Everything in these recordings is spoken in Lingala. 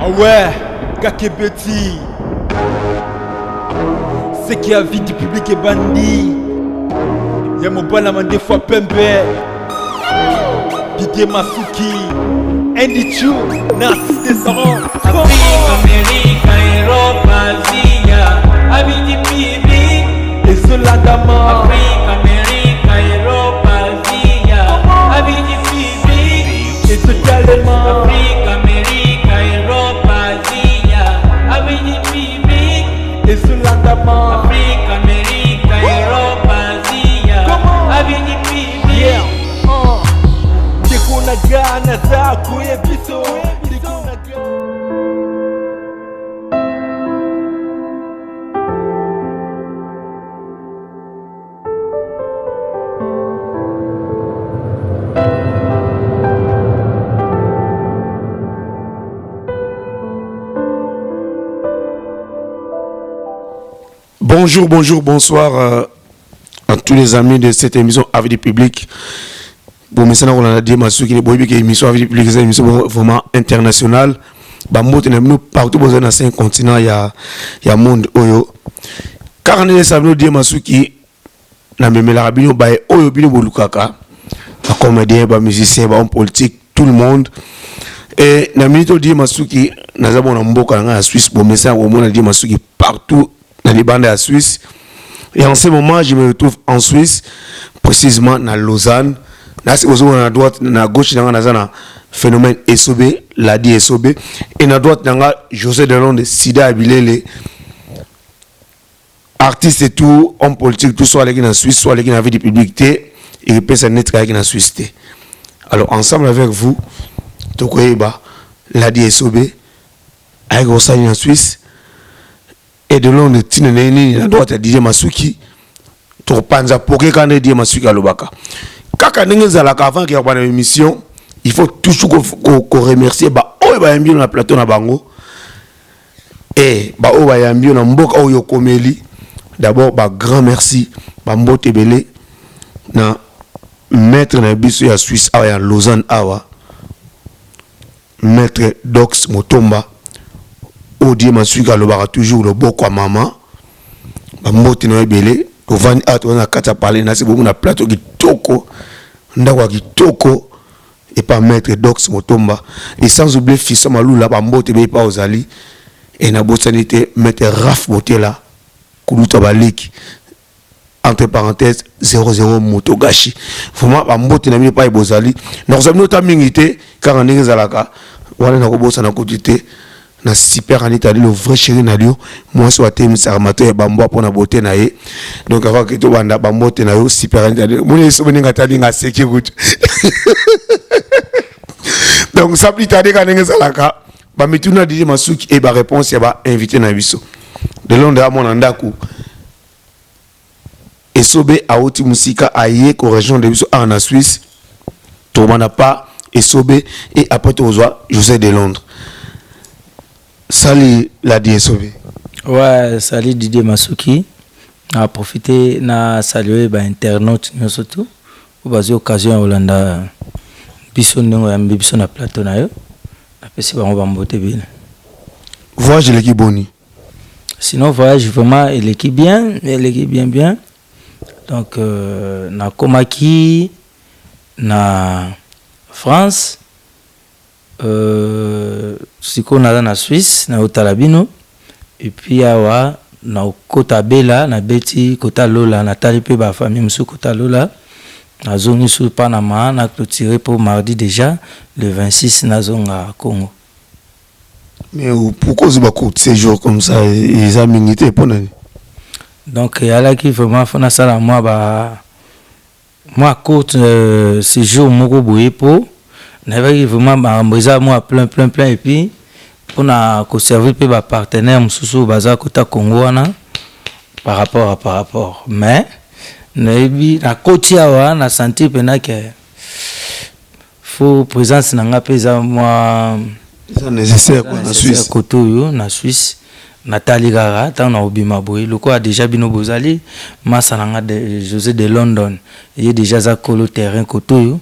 Ah ouais, Kakebeti. C'est qui a vie du public et bandit. Y'a mon banama des fois Pembe. Didier Masuki. Andy Chou, Narcisse Descendant. Afrique, Amérique, Europe, Asie, avis du public. Et Zolandama. Afrique, Amérique, Europe, Asie, avis du public. Et Totalement. Afrique, Amérique, Europe, Asie, avis du public. Et Zolandama. Afrique, Amérique, Europe, Asie, avis du public. Yeah. Dekunaga na zaku ebiso. Bonjour, bonjour, bonsoir à tous les amis de cette émission Avis du public. Bon, maintenant on a dit Masuki, une émission Avis du public, c'est une émission vraiment internationale. Nous partout dans les 5 continents, il y a monde oyo. Car on est savons dire Masuki, na même la rabino bae oyo bino bolukaka, ba comédien, ba musicien, ba homme politique, tout le monde. Et na minute dit Masuki, na zabo na mboka na Suisse, bon message au monde dit Masuki partout dans les bandes de la Suisse. Et en ce moment, je me retrouve en Suisse, précisément à Lausanne. Là, c'est aux à droite, à gauche, dans un phénomène SOB, l'a dit SOB. Et à droite, dans José Delonde, Sida Abilele, artiste et tout, homme politique, tout soit avec en Suisse, soit avec la vie de publicité, et il peut se mettre avec la Suisse. Alors, ensemble avec vous, Tokoyeba, l'a dit SOB, avec Osani en Suisse. Et de l'on de Tineneni, la droite à Didier Masuki, Topanza Poké Kane Didier Masuki à Lobaka. Kaka Nengezalaka avant qu'il y ait une émission, il faut toujours qu'on remercie, bah, oh, bah, yambi na plateau na bango. Et, bah, oh, bah, yambi na mboka oh, yokomeli. D'abord, bah, grand merci, bah, mbote belé, na maître na biso ya Suisse, awa ya Lausanne, awa, maître Dox Motomba. Odi Masuki alobaka toujours le beau quoi maman bambote na ebele ovani ato na kata parler na sebo na plateau kitoko ndakwa kitoko et pas maître Dox Motomba et sans oublier Fissa Malula bambote be pa ozali et na bosanité maître Raf Botela kuluta baliki entre parenthèses 00 Motogashi vraiment bambote na mi pa ebozali na kozami nota mingité car ndenge zalaka wala na kobosa na kodité na super Anita le vrai chéri na lui moi soit thème sarmato et bambo pour na beauté na ye donc avant que tout banda bambo te na yo super Anita mon so beninga tali nga seki gut donc ça plus tard quand nga salaka ba mituna Didier Masuki et ba réponse ya ba invité na biso de l'onde à mon andaku et sobe a oti musika aye ko région de biso en Suisse to bana pas et sobe et après to ozwa José de Londres. Salut la DSOB. Ouais, salut Didier Masuki. A profité na saluer ba internaute nous surtout. Ou baser occasion Hollanda biso ndongo ya biso na plateau na yo. Apesi ba ngomba mbote bien. Voyage l'équipe boni. Sinon voyage vraiment l'équipe bien, bien. Donc na komaki na France, siko naza na Suisse na Otalabino, et puis awa na Kota Bela na beti Kota Lola na tali pe ba famille musu Kota Lola na zone sur Panama na clôturé pour mardi déjà le 26 na zonga Congo. Mais pourquoi ce beaucoup ces jours comme ça ils ont minité pour nous? Donc il y a là qui vraiment fona sala moi court séjour moko boye po na vraiment ba mboza moi plein et puis pour na ko servir pe ba partenaire mususu baza Kota Congo wana par rapport mais nayebi na koti awa na sentir pena que faut présence na nga pesa moi c'est nécessaire quoi en Suisse koto yo na Suisse Nathalie Gara tant na obima boy loko a déjà bino bozali massa nanga de José de London il est déjà za kolo terrain koto yo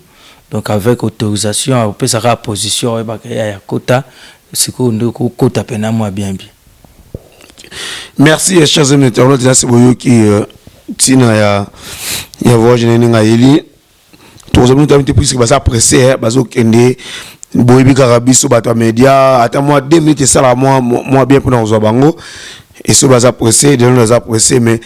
donc avec autorisation on peut sa position ba ya kota siko ndeko kota pena moi bien. Merci chers amis internautes là c'est boyo qui tina ya voix jeninga yeli tous amis tamite puisque ba ça pressé bazo kende boyebi kaka biso bato ya média ata moi 2 minutes esala moi bien mpona kozwa bango et so baza pressé de baza pressé mais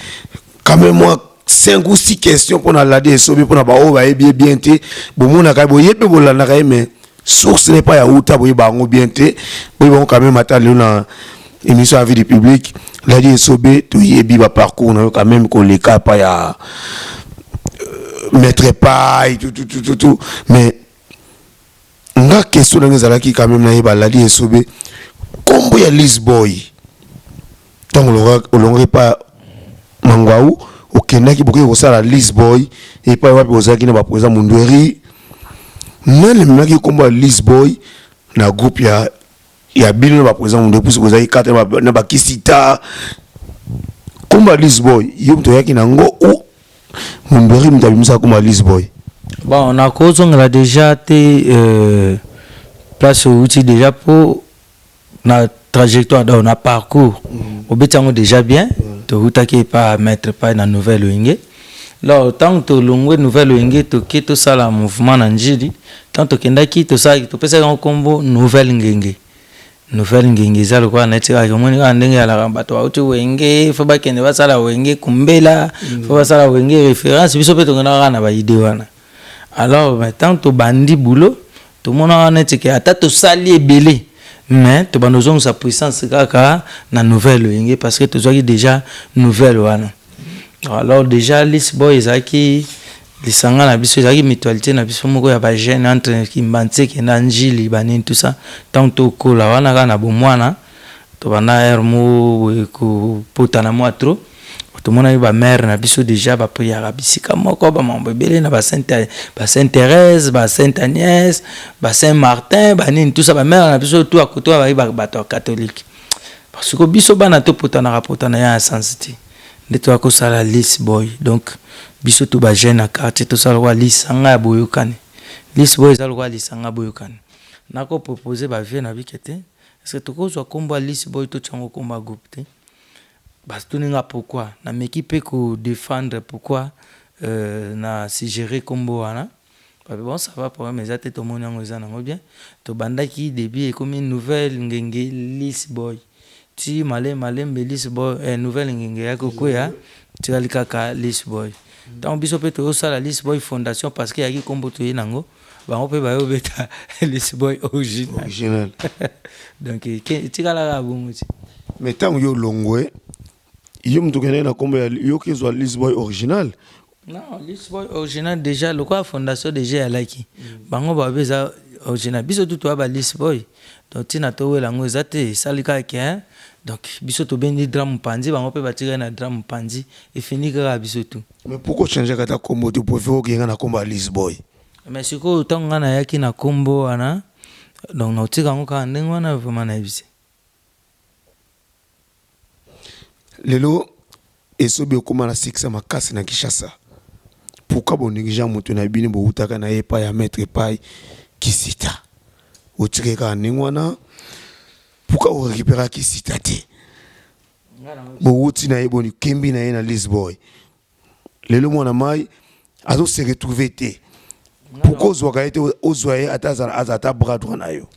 quand même moi 5 ou 6 questions mpona ladi esobi mpona baoyo bayebi bien te bomonaka boyebi bolandaka ye mais source n'est pas ya uta boyeba yango bien te boyeba yango quand même ata lelo na émission ya vie du public ladi esobi toyebi baparcours na yo quand même koleka pa ya maître paille tout mais nga question nga zalaki quand même na yeba ladi esobe kombo ya Lisboy tant olongre pas mangwaou okendaki bokoki kosala Lisboy et pas wapi ozalaki na baprésent Mundweri nani mnaki kombo ya Lisboy na groupe ya bino na baprésent Mundweri puisque ozalaki kata na bakisita kombo ya Lisboy yo mto yaki na ngo ou Mundweri mtabimisa kombo ya Lisboy. Bon, on a causé déjà été place où tu déjà pour la trajectoire on a parcours au bétango déjà bien tu routaki pas mettre pas dans nouvelle wingé là tant que longue nouvelle wingé tu quitte ça la mouvement nanjili tant que kendaki to ça tu peux faire un combo nouvelle ngenge za lokwa na tika komoni ka ndenge ya la bato wa uti wenge fo ba kende ba sala wenge kumbela fo ba sala wenge référence biso pe to ngana na ba idée wana. Alors maintenant to bandi boulot tout monde en est que ata to sali ebele mais to banozong sa puissance kaka na nouvelle wenge parce que to zoki déjà nouvelle wana. Alors déjà Lisboy ezaki lisanga na biso ezaki mutualité na biso moko ya ba jeune entre Kimbanze ke na Njili banini tout ça tant to kola wana kana bomwana to bana hermo ko potana mo trop tout le monde ba mère na biso déjà ba priya bisika moko ba mambo belé na ba Sainte Thérèse ba Sainte Agnès ba Saint Martin banini tout ça ba mère na biso tout à côté ba bato catholique parce que biso bana to potana ya sensité ndeto ko sala Lisboy donc biso to ba jeune na quartier to sala wa lisanga boyokane Lisboy za lwa lisanga boyokane nako proposer ba vie na bikete est-ce que to ko zo komba Lisboy to chango komba groupe te parce que nous pourquoi na m'équipe ko défendre pourquoi na si gérer combo wana bon ça va pour mes até to moni ngo zana ngo bien to bandaki début comme une nouvelle ngenge Lisboy ti malem Lisboy nouvelle ngenge ya kokoya tu alikaka Lisboy donc biso pe to sala Lisboy fondation parce que yaki kombo to yenango ba on peut ba yo beta Lisboy original donc ti kala bongo ti mais tant yo longwe yo mtu kene na kombo ya yo kezwa Lisboy original. Non, Lisboy original déjà le quoi fondation déjà alaki bango ba beza original biso tout ba Lisboy donc tina to wela ngo ezate salika ke donc biso to bendi drum panzi bango pe batira na drum panzi et fini ka biso tout. Mais pourquoi changer kata kombo tu préfères que na kombo Lisboy? Mais siko tanga na yaki na kombo ana donc na tika ngo ka ndenge wana vraiment na bise. Lelo esobi okoma na sikisa makasi na Kishasa. Pourquoi bon négligent moto na bini bo utaka na epa ya maître pai Kisita. Otire ka ningwana. Pourquoi on récupérer Kisita te? Bo uti na eboni kembi na na Lisboy. Lelo mwana mai azo se retrouver te. pourquoi ozwaka ete ozwa ye ata bras droit na yo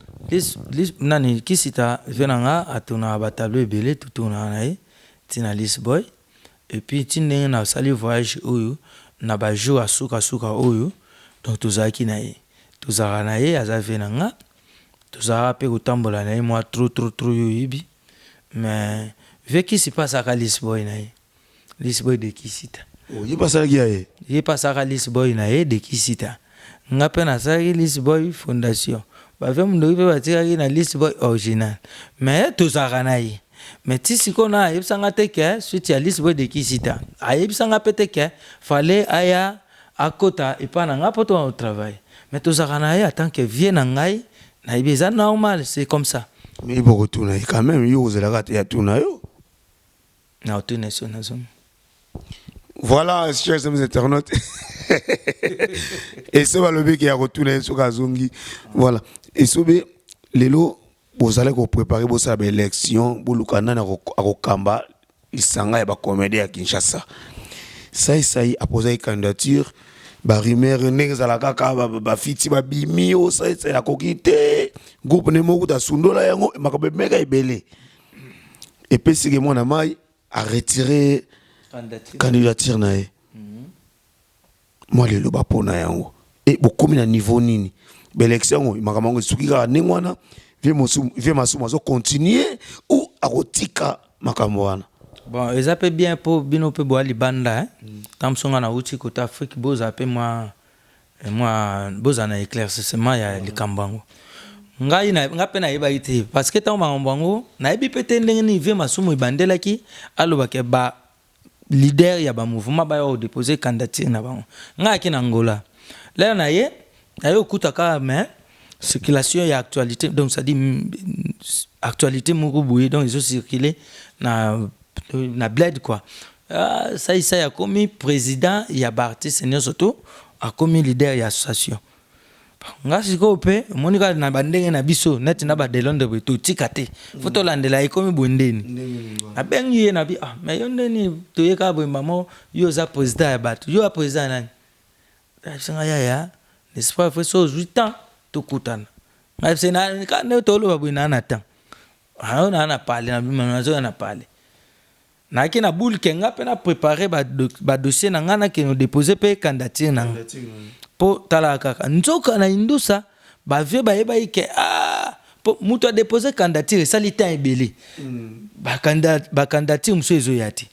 nani kisita venanga atuna batableau ebele tutuna na ye tina List Boy et puis tindenge na sali voyage oyo na bajour asuka oyo donc tozalaki na ye tozalaka na ye aza venanga tozalaka mpe kotambola na ye mwa trop yo yebi mais ve kisi pasaka List Boy na ye List Boy de kisita ye pasalaki ya ye ye pasaka List Boy na ye de kisita nga mpe nasalaki List Boy fondation bave mundoki mpe batikaki na List Boy original mais tozalaka na ye mais ti sikoyo na ayebisanga te ke suite ya List Boy de kisita ayebisanga mpe te ke fale aya akota epa na nga mpo tona travail mais tozalaka na ye atant que vie na ngai nayebi eza normal c'est comme ça mais bokotuna ye quand même yo ozelaka te ya tuna yo na otuna so nazo. Voilà, chers amis internautes. Et ce balobi qui a retourné sur Kazungi. Voilà. Et ce lelo vous allez vous préparer pour sa élection pour le Canada à Kamba, il s'en a ba comédie à Kinshasa. Ça y a posé une candidature. Ba rumeur nenge za la kaka ba fiti ba bimi o ça la kokite. Groupe ne mo ta sundola yango makabe meka ibele. Et puis c'est que mon amai a retiré candidature na ye moi lelo bapona yango et bokomi na niveau nini l'élection makambo soki kaka ndenge wana vie masumu azo continuer ou akotika makambo wana bon eza mpe bien mpo bino mpe boya libanda tamsonga na uti côté Afrique boza mpe mwa boza na éclaircissement ya likambo yango nga mpe nayebaki te parce que ntango makambo yango nayebi mpe te ndenge nini vie masumu ebandelaki alobake ba leader ya ba mouvement ba yo déposer candidature na bango ngaki na Angola là na ye ayo kutaka mais circulation ya actualité donc ça dit actualité moko boye donc ils ont circulé na bled quoi ça ya komi président ya Barti Seigneur Soto a komi leader ya association nga siko pe monika na bandenge na biso net na ba delonde bo to tikate foto landela ikomi bondeni na bengi ye na bi mais yondeni to yeka bo mamo yo za président ya bato yo a président nani singa ya l'espoir fait so 8 ans to kutana nga se na ka ne to lo ba na temps na parler na bi manazo na parler na ki na boule kenga pe na préparer ba dossier na ngana ke no déposer pe candidature na po tala kaka nzoka na indusa ba vie ba yeba ike po muto a déposer candidature ça l'état ebele ba candidature muso ezo yati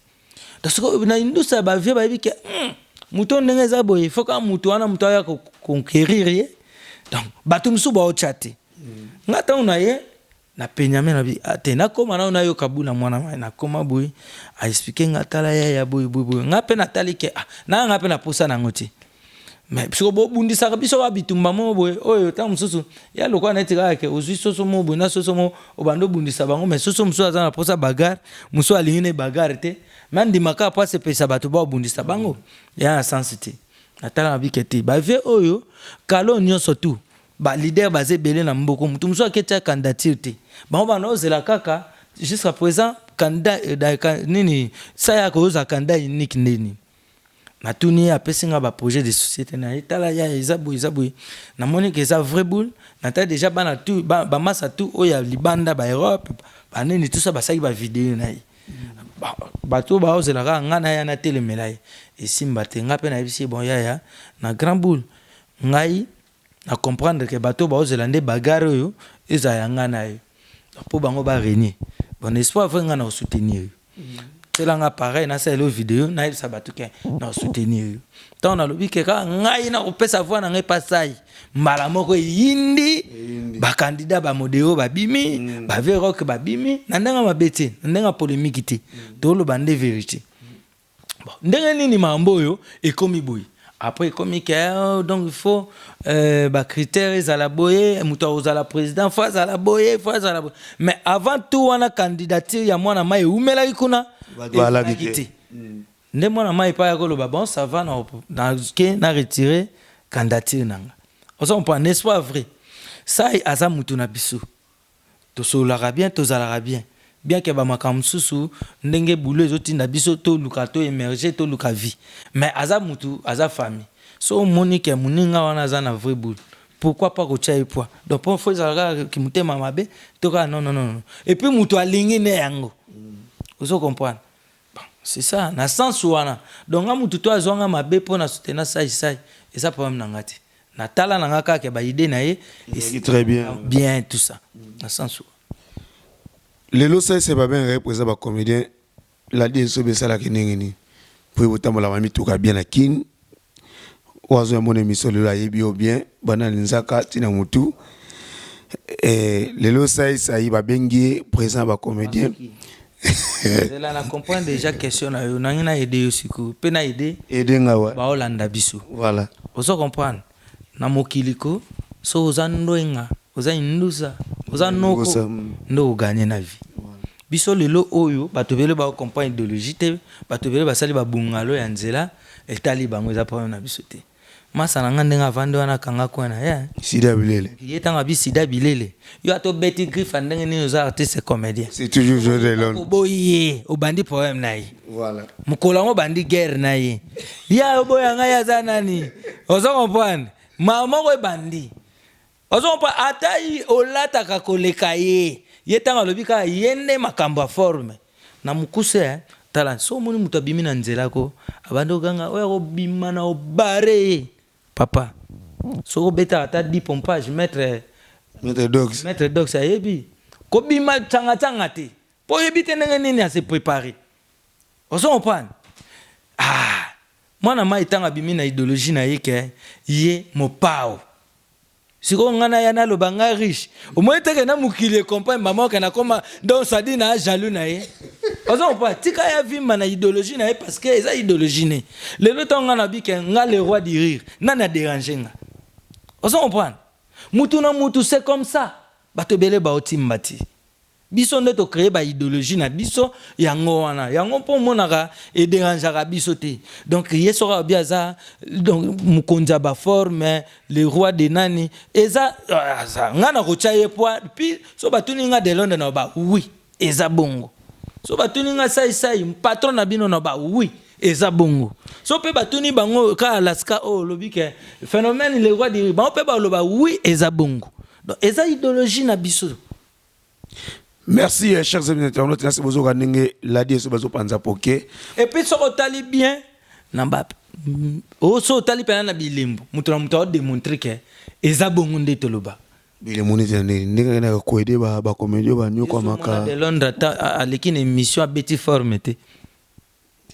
donc na indusa ba vie ba yeba ike muto ndenge za boye faut ka muto wana muto ya conquérir ye donc bato muso ba ochati ngata una ye na penyame na bi atena koma na yo kabula mwana na koma boye a expliquer ngata la ya boye ngape na talike na ngape na posa na ngoti mais parce que bundisa biso ba bitumba mo boye oyo ta mususu ya lokwa na tika ke ozwi soso mo bona soso mo obando bundisa bango mais soso musu aza na posa bagarre musu alingine bagarre te mandi maka pa se pesa bato ba bundisa bango ya sensité atala bikete ba ve oyo kalo nyonso tu ba leader basé belé na mboko mutu musu aketa candidature te bango bana ozela kaka jusqu'à présent candidat nini ça ya ko za candidat unique nini na tuni apesinga ba projet de société na etala ya ezabou na moni que ça vrai boule na ta déjà bana tout ba massa tout oya libanda ba Europe ba nini tout ça ba saki ba vidéo na ba to ba ozela ka ngana ya na telemela et simba te nga pe na bisi bon ya na grand boule ngai na comprendre que bato ba ozela nde bagarre oyo eza ya ngana yo po bango ba régner bon espoir faut ngana soutenir c'est là pareil na ça le vidéo na ça bato ke na soutenir tant na lobi ke ka ngai na opesa voix na ngai pasai mbala moko yindi ba candidat ba modéo ba bimi ba verok ba bimi na ndanga mabete ndanga polémique te to lo bande vérité bon ndenge nini mambo yo ekomi boy après comme donc il faut ba critères à la boye muto à la président face à la boye mais avant tout on a candidature ya mwana mai umela ikuna voilà kiti nde mwana mai pa ya ko loba bon ça va na retirer candidature nanga on prend n'est pas vrai ça aza mutu na biso to solara bien to zalara bien que ba makambo susu ndenge boulot ezotinda biso to luka to émerger to luka vie mais aza mutu aza famille so monique muninga wana za na vrai boule pourquoi pas kotia poids donc pour faut ça qui mutema mabe toka non et puis muto alingi ne yango vous comprenez bon c'est ça na sens wana donc muto to azonga mabe pour na soutenir ça et ça problème nangati na tala nanga ka ke ba idée na ye et très bien tout ça na sens les lots ça c'est pas bien représenter ba comédien la dit so be sala kinengeni pour botambola mami tuka bien na kin oazo ya mon émission le la yebi bien bana nzaka tina mutu et les lots ça y va bengi présent ba comédien là na comprendre déjà question na yo nangina aider aussi ko pe na aider ngawa ba olanda biso voilà ozo comprendre na mokiliko so ozandoenga ozandusa ozanoko ndo gagner na vie biso lelo oyo bato bele ba comprendre idéologie te bato bele ba sali ba bungalo ya nzela etali bango za problème na biso te masa na ndenga vande wana kanga kwana ya sida bilele yetanga bi sida bilele yo ato beti griffe ndenge ni oza artiste comédien c'est toujours jeu de l'homme boye obandi problème na ye voilà mukolango bandi guerre na ye ya oboyanga ya za nani ozo comprendre mama ko bandi ozo comprendre atai olata ka koleka ye yetanga lobika yende makambo forme na mukuse tala so moni mutabimi na nzela ko abando ganga oya ko bima na obare papa so beta ata 10 pompage maître dogs ayebi ko bima tanga te po yebi te ndenge nini ase préparer ozo comprendre mwana mai tanga bimi na idéologie na yeke ye mopao siko ngana yana lo banga riche au moins te na mukile comprendre maman kana koma donc ça dit na jaloux na ye ozo pas tika ya vima na idéologie na ye parce que eza idéologie ne le temps ngana bi ke nga le roi du rire nana déranger nga ozo comprendre mutu na mutu c'est comme ça bato bele ba otimbati biso nde to créer ba idéologie na biso yango wana yango po monaka et dérangeaka biso te donc yesora biaza donc mukonza ba forme le roi de nani eza ngana ko chaye poa puis so batuni nga de Londres na ba oui eza bongo so batuni nga sai patron na bino na ba oui eza bongo so pe batuni bango ka Alaska o lobike phénomène le roi de ba pe ba loba oui eza bongo donc eza idéologie na biso. Merci, chers amis internautes. Merci beaucoup. La dit sur Panza Poké. Et puis, ça va bien. Nambap. Oh, so tali pena na bilimbo. Mutu démontrer que eza bongo nde toloba. Bilimbo ni tene. Ndenge na ko aider ba comédien ba nyo kwa maka. De Londres ta lekine émission a beti forme te.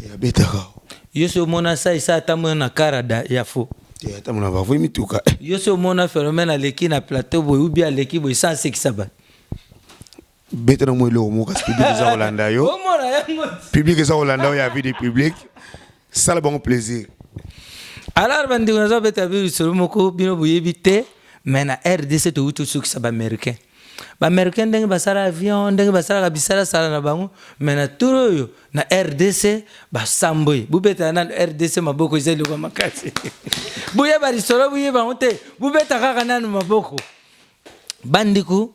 Ya betaka. Yoso mona sa isa tamu na karada ya fo. Ya tamu na ba vo mituka. Yoso mona phénomène lekine na plateau boy ou bien leki boy sans sexe ba. Bête moi le homo parce que public ça Hollanda yo public ça Hollanda ya vie du public ça le bon plaisir alors bandi on a bête abi sur moko bino boyebité mais na RDC to tout ce qui ça ba américain ndenge basara avion ndenge basara bisara sala na bango mais na turo yo na RDC ba samboy bubeta na RDC maboko zeli kwa makasi buye ba risoro buye ba honte bubeta kaka nanu maboko bandiku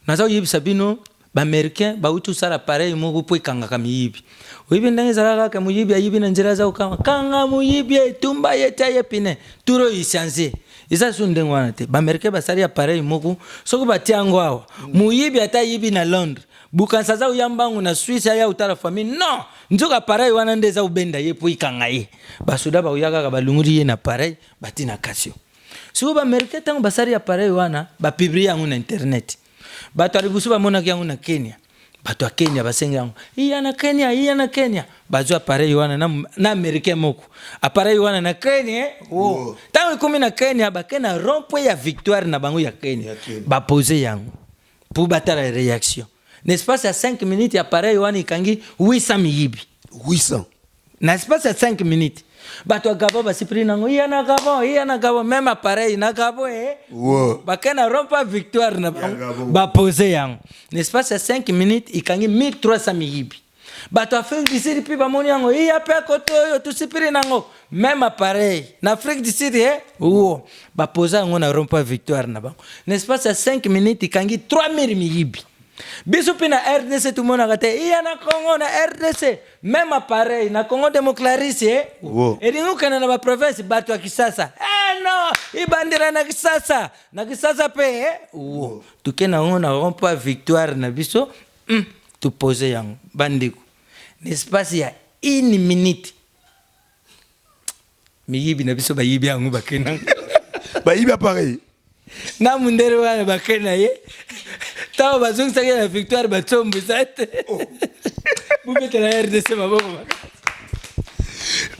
naza yibisa bino ba américain ba utu sala pareil moko po ikanga kama yibi oyibi ndenge zala kaka muyibi ayibi na njira za ukama kanga muyibi tumba yeta yepine turo isanze isa sundengo wana te ba américain ba sali pareil moko soko ba tiango awa muyibi ata yibi na Londres bukansa za uyambangu na Suisse ya utara famille non nzoka pareil wana ndeza ubenda yepo ikanga ye basoda ba uyaka ba lunguri ye na pareil batina kasio soko ba américain tango ba sali pareil wana ba publier yango na internet bato alibusu ba mona kyangu na Kenya bato ya Kenya basenga yangu iya na Kenya bazo appareil wana na américain moko appareil wana na Kenya oh tango komi na Kenya bakena rond-point ya victoire na bango ya Kenya ba poser yangu pour battre réaction l'espace ya 5 minutes appareil wana ikangi 800 miyibi 800 na espace ya 5 minutes bato gabo basipri nango iya na gabo même appareil na gabo wow bakena rompa victoire na ba poser yango l'espace ya 5 minutes ikangi 1300 miyibi bato Afrique du Sud pi ba moni yango iya pe koto yo tusipri nango même appareil na Afrique du Sud wo ba poser yango na rompa victoire na bango l'espace ya 5 minutes ikangi 3000 miyibi biso pe na RDC tout le monde a te iya na Congo na RDC même appareil na Congo démocratie et dingo kana na ba province bato ya Kisasa non ibandira na Kisasa pe tukena on na rompa victoire na biso tu poser yang bandiko l'espace ya 1 minute miyibi na biso bayibi yango bakena bayibi appareil na mundere wana bakena ye tawo bazong sa la victoire batombo sate bubete la RDC maboko.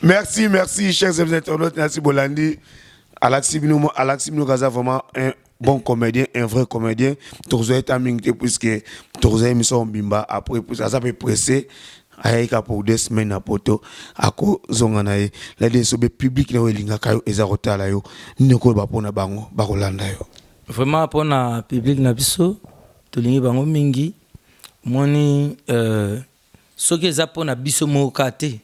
Merci chers internautes, merci Bolandi. Alaxi Bino Gaza vraiment un bon comédien, un vrai comédien. Tourzo est amingé puisque Tourzo est mis son bimba après ça peut presser. Aïka pour 2 semaines à poto ako zonganae la desobe public na welinga kayo ezarota la yo ndeko ba pona bango ba kolanda yo vraiment pona public na biso tolingi bango mingi moni soki eza pona biso mokate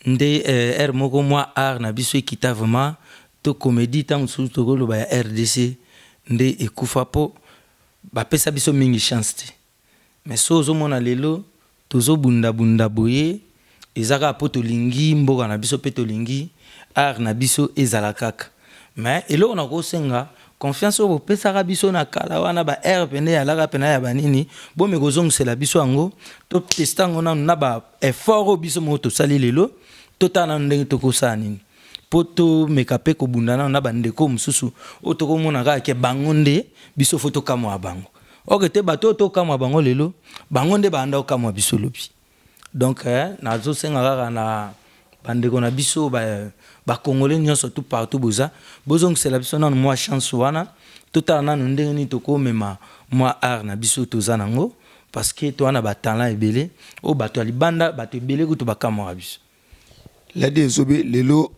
nde moko mwa art na biso ekita vraiment to comédie tant sous tokolo ba RDC nde ekufa po ba pesa biso mingi chance te mais sozo mona lelo tozo bunda boye ezaka po tolingi mboka na biso pe tolingi art na biso ezala kaka mais eloko na kosenga confiance au pesaka biso na kala wana ba air pene ya laka pena ya banini bo me kozongela biso ango to testango na ba effort biso mo to sali lelo to tana ndenge to kosana nini poto mekape ko bundana na bandeko mususu o to komona ka ke bangonde biso foto kama bango ok te bato to kama bango lelo bangonde banda kama biso lobi donc nazo senga kaka na bandeko na biso ba congolais nyonso tout partout bozong c'est la biso na moi chance wana tota na ndenge ni to ko mema moi art na biso to zanango parce que to ana ba talent ebele o bato libanda bato ebele ko to ba kama biso la désobé lelo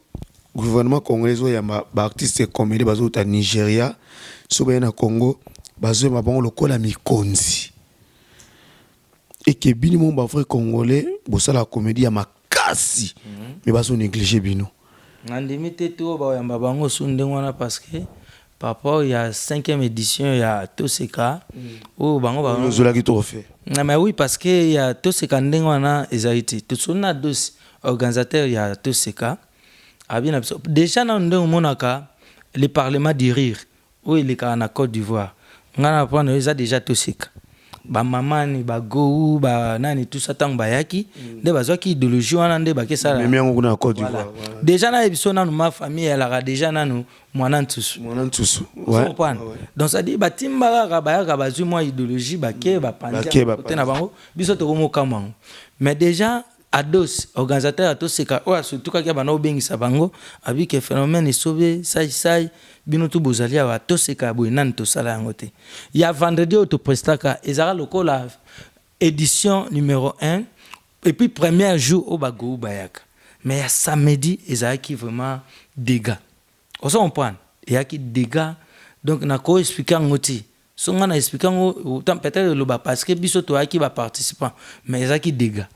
gouvernement congolais ya ba artiste comédie bazo ta Nigeria sobe na Congo bazo ma bango lokola mikonzi et que bini mon ba vrai congolais bossa la comédie ya makasi mais bazo négliger bino ngandimi te to ba yamba bango sunde ngwana parce que papa il y a 5e édition il y a Toseka o bango ba zola ki trophée mais oui parce que il y a Toseka ndengwana ezaliti tout sona dos organisateur il y a Toseka abina déjà na ndenge monaka le parlement du rire où il est en Côte d'Ivoire ngana prendre ils a déjà Toseka ba mamani ba go ba nani tout ça tant bayaki nde bazwaki idéologie wana nde bakesa la même yango na Côte d'Ivoire déjà na ebiso na ma famille elle a déjà nanu mwana ntusu ouais donc ça dit batimba ka bayaka bazui moi idéologie bake ba pandia côté na bango biso to komo kamango mais déjà ados organisateur Toseka o surtout ka bana obengisa bango abi ke phénomène sauvé sai bino tu bozalia wa Toseka boy nan to sala yango te ya vendredi auto prestaka ezara lokola édition numéro 1 et puis premier jour au bago bayaka mais ya samedi ezara qui vraiment dégâts on se comprend il y a qui dégâts donc na ko expliquer ngoti so ngana expliquer ngo peut-être le ba parce que biso to aki ba participant mais ezara qui dégâts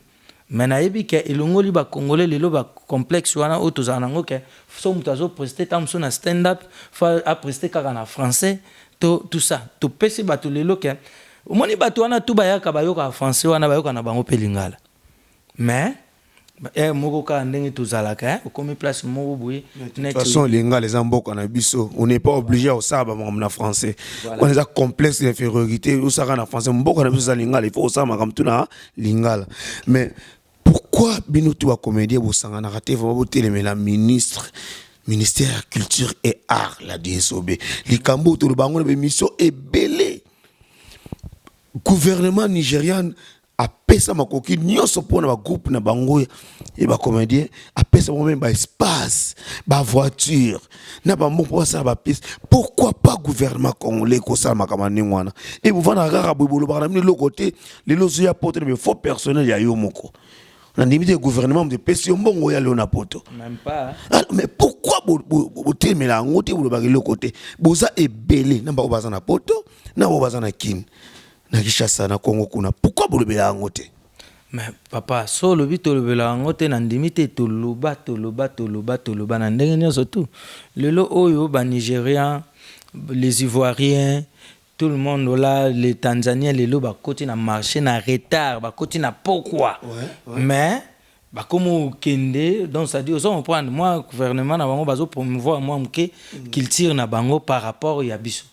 maintenant ebi ke elongoli ba congolais lelo ba complexe wana auto zanango ke so mutazo prester tam so na stand up fa a prester kaka na français to tout ça to pesi bato lelo ke omoni bato wana tu bayaka bayoka français wana bayoka na bango pe lingala mais moko ka ndenge tozalaka okomi place moko boye de toute façon lingala les amboko na biso on n'est pas obligé au saba na français on est a complexe d'infériorité ou ça na français mboko na biso za lingala il faut ça makam tuna lingala mais pourquoi bino tu wa comédien bo sanga na raté vraiment la ministère de culture et art la DSOB likambo to bango na mission ebele gouvernement nigérian a pesa makoki nyonso pona ba groupe na bango et ba comédien a pesa même ba espace ba voiture na ba moko ça ba piste pourquoi pas gouvernement congolais ko ça makamani ngwana et vous vana rara bobolo ba na le côté les lozo ya porter mais faux personnel ya yo moko na limite gouvernement de pesa mbongo ya le na poto même pas mais pourquoi bo temela ngote bo ba le côté boza ebele na ba baza na poto na ba baza na kin na Kinshasa na Congo kuna pourquoi bolobela ngote mais papa so lobi to lobela ngote na ndimite to loba na ndenge nyonso tout lelo oyo ba Nigériens les Ivoiriens tout le monde là, les Tanzaniens, les lots, côté na marché na retard, côté na pourquoi. Mais comme Kende, donc ça dit, on prend moi gouvernement na bango bazo promouvoir moi qu'il tire na bango par rapport à biso.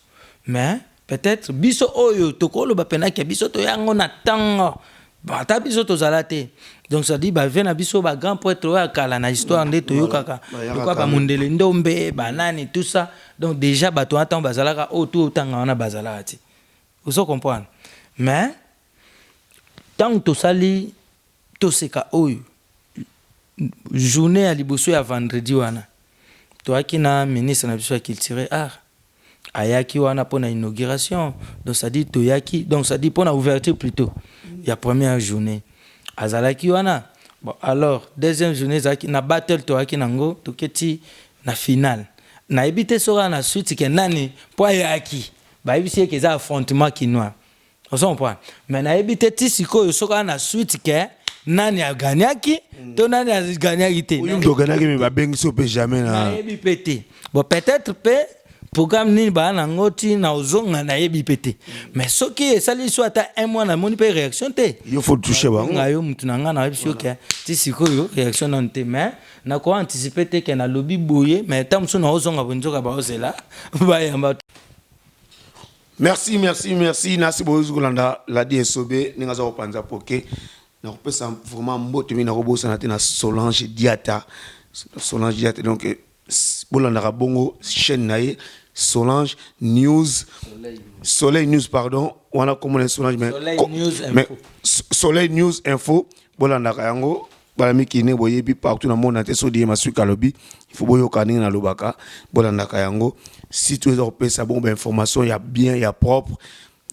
Mais peut-être biso oyo tokolo ba pena ke biso to yango na tango. Ba ta biso to zalate. Donc ça dit ba vena biso ba grand prêtre wa kala na histoire nde to yokaka. Pourquoi ba mundele ndombe banani tout ça. Donc déjà ba to attend bazalaka o tout tanga na bazalaka ti. Vous comprenez? Mais tant to sali to seka oyo journée à liboso ya vendredi wana to akina ministre na biso qui tirer ayaki wana pour la inauguration donc ça dit to yaki donc ça dit pour la ouverture plutôt il y a première journée azalaki wana bon alors deuxième journée zaki na battle to yaki nango to keti na finale na ebité sora na suite ke nani pour yaki ba ebisi ke za affrontement kinois on comprend mais na ebité ti siko sora na suite ke nani a gagné to nani a gagné te oyo ndo gagné mais ba bengi so pe jamais na yebi pété bon peut-être pe programme ni ba na ngoti na ozonga na yebi pété mais ce qui est sali soit à un mois na moni pe réaction te il faut toucher ba ngayo mutu na nga na yebi que ti sikoyo réaction non te mais na ko anticiper te que na lobby boye mais tam so na ozonga bonjoka ba ozela ba yamba. Merci nasi bozo kolanda la DSOB ninga za kopanza poke na kopesa vraiment mbote mina kobosa na Solange Diata donc bolanda bongo chaîne nae Solange News Soleil News pardon wana comme Solange mais Soleil News Info bolanda yango balami kine boyebi partout na monde ante so die masuka lobi il faut boyo kaninga na lobaka bolanda yango si tu es kopesa bon information ya bien ya propre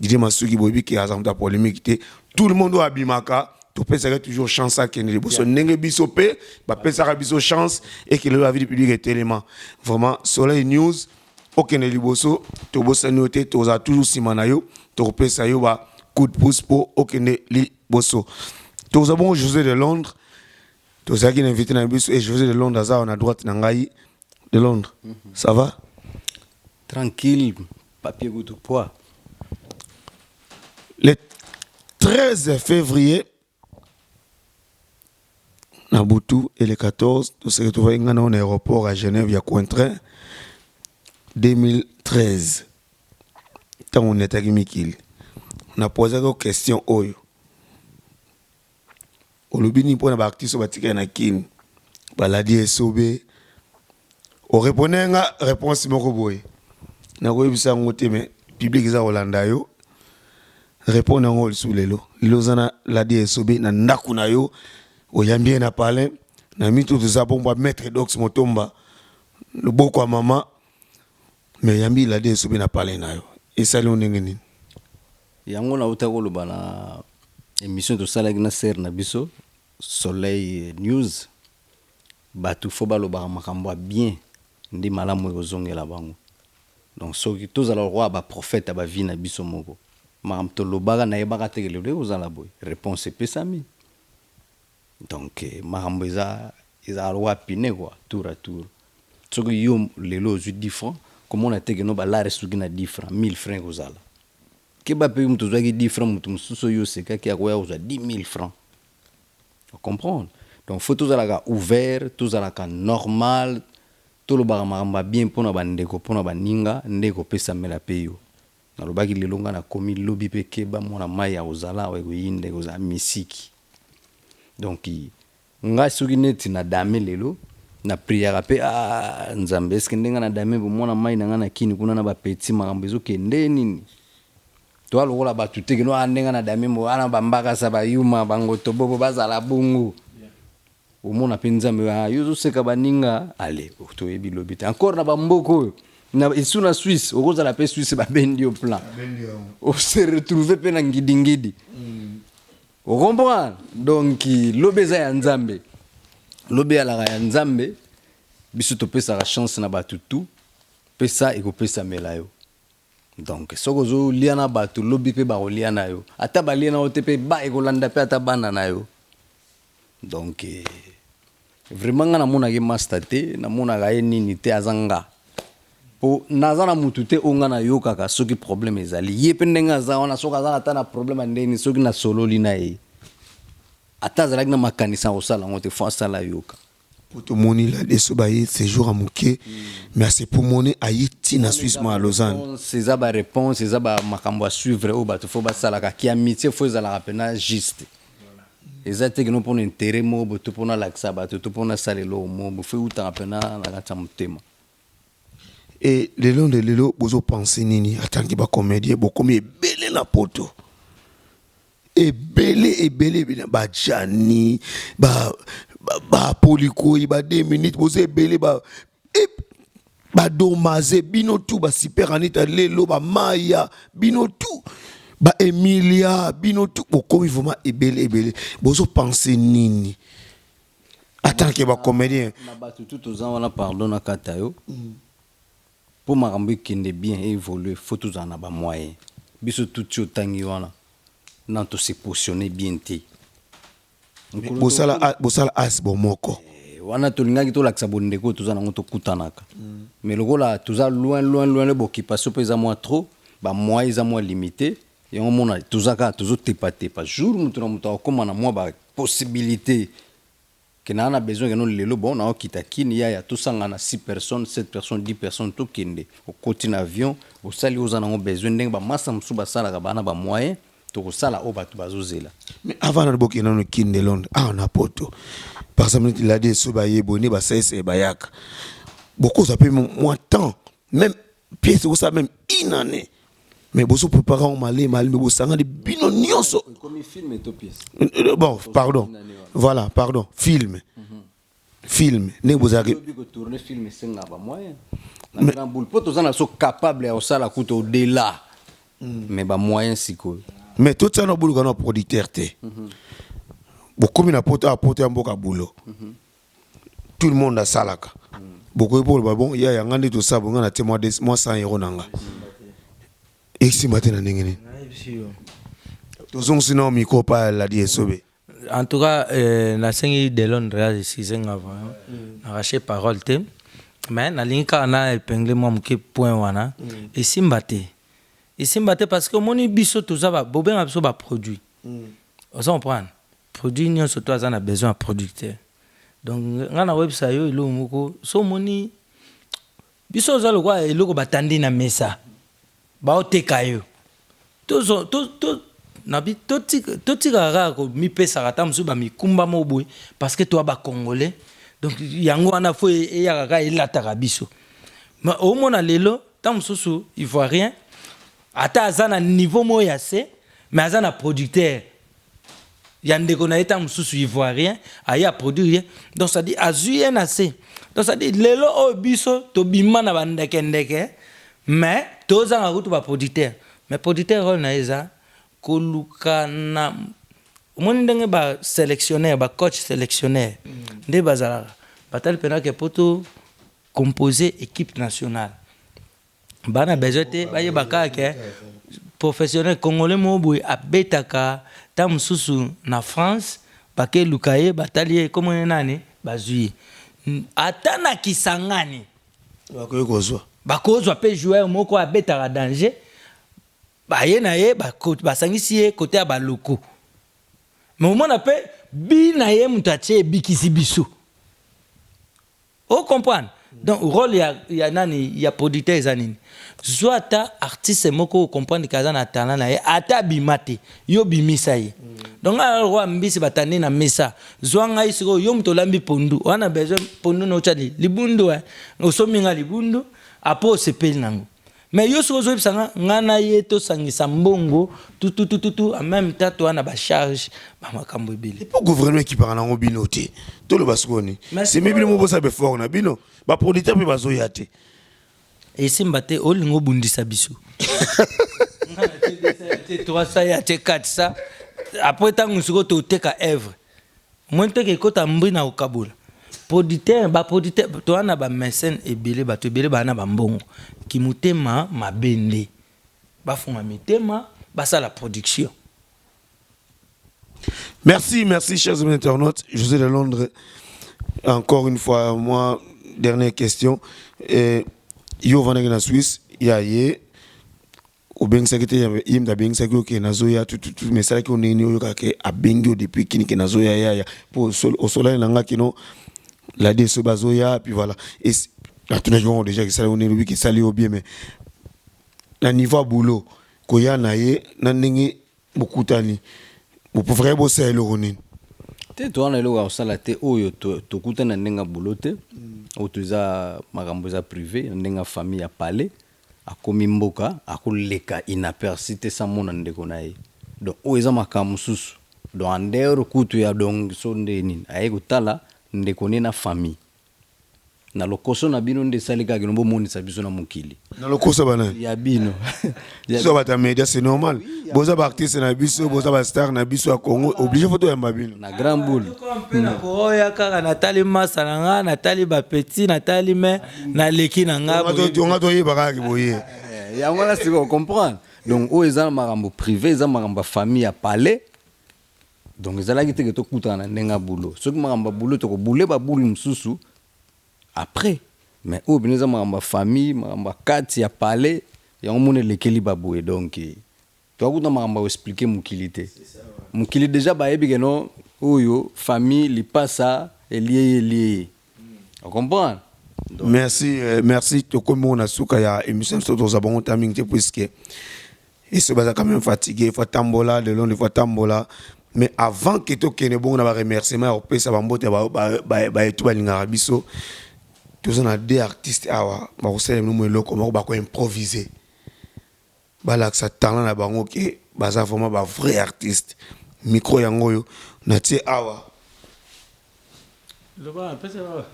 die masuki boyebi ki azamta polémique tout le monde doit abimaka tu peux toujours chance à Kenny Liboso. N'enge biso pe, ba pesara biso chance et que le avis du public est élément. Vraiment, Soleil News, au Kenny Liboso, tu bossa noté, tu as toujours simanayo, tu peux ça yo ba coup de pouce pour au Kenny Liboso. Tu as bon José de Londres, tu as qui invité na biso et José de Londres ça on a droite nangai de Londres. Ça va? Tranquille, papier goût au poids. Le 13 février Nabutu et le 14, tout ce que tu vois en aéroport à Genève, il y a Cointrin 2013. Quand on est à Mikil, on a posé une question. On a dit que l'artiste est na kin, baladi SOB. On répondait à la réponse mokoboy. Na ko yebisa ngote mais public za Hollanda yo. Répondre ngol sous lelo. Lozana la DSOB na ndaku na yo. Oyambie na parler na mitu tout ça bon va mettre dox motomba le boko à maman mais yambi la DSOB na parler na yo et ça le ndengeni yango na utako lo bana émission to sala na ser na biso Soleil News batu fo ba lo ba makambo bien ndi malamu ozongela bango donc soki to zala roi ba prophète ba vie na biso moko makam to lo baga na yebaka tekele ozala boy réponse pesami. Donc, mahambo isa roi pine quoi, tour à tour. Ce que yo les lots 10 francs, comment on a été que no la restu na 10 francs, 1000 francs ozala. Que ba payer mutu zaki 10 francs mutu so yo c'est ka kwa oza 10 000 francs. Vous comprenez? Donc photos ala ouvert, tous ala normal, tout le mahambo bien pona bandeko pona baninga, ndeko pesa mela peyo. Na lobaki lelonga na komi lobby pe keba mona maya ozala wa yinde oza misiki. Donc nga soki neti na dame lelo na prière pe nzambe eske ndenga na dame bo mona mai na nga na kini kuna na ba petit makambo ezokende nini to alokola batu teke no ndenga na dame mo ana bambaka sa ba yuma bango tobobo bazala bungu o mona pe nzambe yo seka baninga ale to yebi lobite encore na bamboko na isuna Suisse okozala pe Suisse ba bendi au plan o se retrouver pe na ngidingidi. Vous comprenez? Donc, l'obéza ya nzambe. L'obé ala ya nzambe, biso to pesa la chance na batutu, pesa eko pesa melayo. Donc, sokozo liana batu lobi pe ba liana yo. Ata ba liana otepe ba eko landa pe ata bana na yo. Donc, vraiment nga na mona ke mastate, na mona ga nini te azanga. po naza na mutu te o nga na yokaka soki problème ezali ye mpe ndenge aza wana soki aza ata na problème andeni soki na sololi na ye ata azalaki na makanisa kosala yango te fo asala yoka po tomoni la deso baye séjour à moke mais c'est pour moni ayi ntina Suisse mo à Lausanne eza baréponse eza bamakambo ya suivre oyo bato fo basalaka ki amitié fo ezalaka mpena juste eza teke no mpona intérêt moko bo to mpona lakisa bato to mpona sala eloko moko fo eutaka mpena na kati ya motema. Et lelo bozo penser nini atangi ba comédien bokomi ebele na poto ebele ba Jani ba Poliko ba 2 minutes bozo ebele ba Domaze bino tout ba Super Anita lelo ba Maya bino tout ba Emilia bino tout bokomi vraiment ebele bozo penser nini atangi ba comédien na bato tout aux ans on a pardon na kata yo pour makambo ekende bien évoluer faut tout en avoir moyen biso tout yo tangi wana na to se positionner bien te bosala as bomoko wana tolingaki tolakisa bondeko toza nango tokutanaka mais lokola toza loin le boccupation mpe eza mwa trop bamoyen eza mwa limité yango mona tozaka tozotepatepa jour moto na moto akokóma na mwa bapossibilité que na a besoin que nous lelo bon na okita kini ya tosangana 6 personnes 7 personnes 10 personnes to kende au côté avion au sali aux en besoin ndenge ba massa musu basala ka bana ba moyen to ko sala o batu bazozela mais avant na boki na no kinde Londres na poto par exemple il a dit so ba yeboni ba sese ba yaka beaucoup ça peut moins temps même pièce ça même une année mais boso préparer on malé mais bosanga de bino nyonso comme film et to pièce bon pardon voilà pardon film ne vous avez tourner film senga ba moyen na grand boule poto zana so capable ya sala kuto au-delà mais ba moyen siko mais tout ça no boulot kana producteur te beaucoup na poto apporter mboka boulot tout le monde a salaka beaucoup pour bon il y a ngandi tout ça bon na te moi 100 € nanga ici matin na ngene tozong sino miko pa la diesobe. En tout cas na sengi de Londres ici avant na raché parole te mais na linka na épinglé moi mke point wana et simbate parce que moni biso toza ba bobenga biso ba produit on comprend produit ni surtout a na besoin de producteur donc ngana website yo ilo moko so moni biso za lokwa eloko batandi na mesa ba oteka yo to nabi totika rako mi pesa kata musu ba mikumba moboy parce que toi ba congolais donc yango wana fo e ya ka elata biso mais au mona lelo tam susu ivoirien ata azana niveau moya se mais azana producteur yande kona eta mususu ivoirien aya produire donc ça dit azuye na se donc ça dit lelo o biso to bima na bandeke mais toza nga kutu ba producteur mais producteur rôle na eza kolukana omoni ndenge ba sélectionnaire ba coach sélectionnaire nde bazala batali pena ke poto composer équipe nationale bana besoin ba yebaka ke professionnel congolais moboy abetaka ta mususu na France bake lukaye batali comme nani bazui atana kisangani bakozwa pe joueur moko abetaka danger baye na ye basangisi ye côté ya baloko mais omona pe bi na ye mutache bikisi biso o comprendre donc rôle ya nani ya producteur ezanini soit artiste moko comprendre kaza na talent na ye ata bimate yo bimisa ye donc roi mbisi batani na mesa zwanga isiko yo mtolambi pondu wana besoin pondu no chali libundu osominga libundu apo sepeli nango mais yo so zo bisanga ngana ye to sangisa mbongo tout en même temps to na ba charge ba makambo ebele pour gouvernement qui parle en binoté to le basconi c'est même mo bossa be fort na bino ba producteur pe bazo yate et simbate olingo bundisa biso te 300 ya te 400 après tango siko to teka œuvre moi te ke kota mbina okabula producteur to ana ba mécène ebele bato ebele ba na ba mbongo ki mutema mabende ba funga mitema basa la production. Merci chers internautes. José de Londres, encore une fois moi dernière question yo vana na Suisse ya ye o ben sekete yim da ben sekete ke nazoya tout mais ça que on est yo ka ke a bengi depuis kini ke nazoya ya pour au soleil nanga kino la deso bazoya puis voilà et la tuna jo déjà que ça on est lui qui sali au bien mais na niveau boulot ko ya na ye na ndenge bokutani bo pour vrai bo c'est le ronin te to ana lo osala te oyo to kutana ndenga bolote o tuza makambo za privé ndenga famille ya palais akomi mboka akoleka inaperçu te sa mona ndeko na ye donc o eza makambo susu donc andero kutu ya donc so ndeni aye kutala ndeko ne na famille na lokoso na bino nde salika ke no monisa biso na mokili na lokoso bana ya bino so bata media c'est normal boza ba artiste na biso boza ba star na biso ya Congo obligé photo ya mbabino na grand boule na ko ya kaka natali masala nga natali ba petit natali me na leki na nga on to yeba ki boye ya ngona siko comprendre donc o eza makambo privé eza makambo famille ya palais donc ezalaki te ke tokutana ndenga bulo soki makambo bulo to ko bule ba bulu msusu après mais au bineza makambo famille makambo kati ya palais ya omone lekeli baboué donc to akuta makambo expliquer mukilité mukili déjà ba yebi ke no oyo famille li passa lié on comprend donc, merci to comme on a souka ya émission to za bon timing te puisque et se basa quand même fatigué faut tambola de long fois tambola mais avant que to kene bon na ba remerciement au pesa bambote ba tout balinga biso tous on a des artistes awa ba ko sele no loko ba ko improviser balak sa talent na bango ke baza vraiment ba vrai artiste micro yango yo na tie awa le ba pesa ba